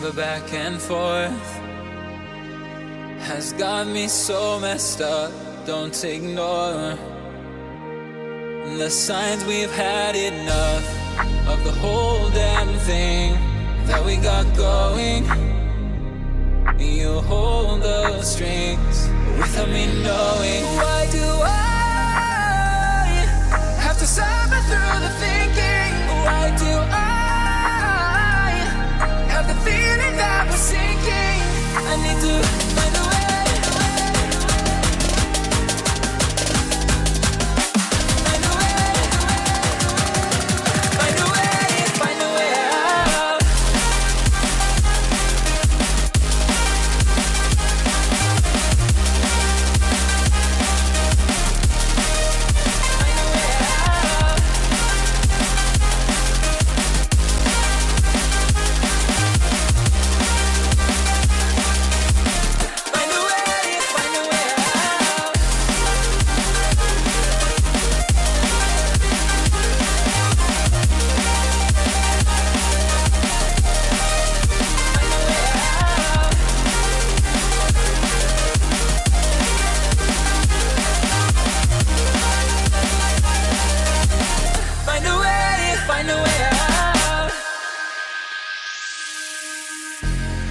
The back and forth has got me so messed up. Don't ignore the signs. We've had enough of the whole damn thing that we got going. You hold the strings without me knowing. Why do I have to suffer through the thinking? Why do I have the feeling that we're sinking? I need to find a way.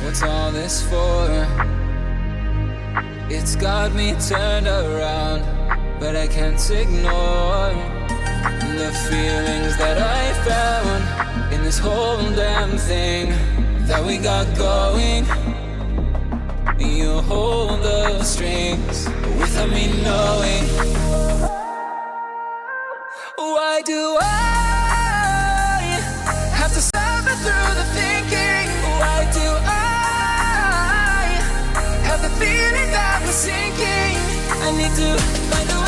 What's all this for? It's got me turned around, but I can't ignore the feelings that I found in this whole damn thing that we got going. You hold the strings without me knowing. Why do I have to suffer through the thinking? Why do I have the feeling that we're sinking? I need to find a way.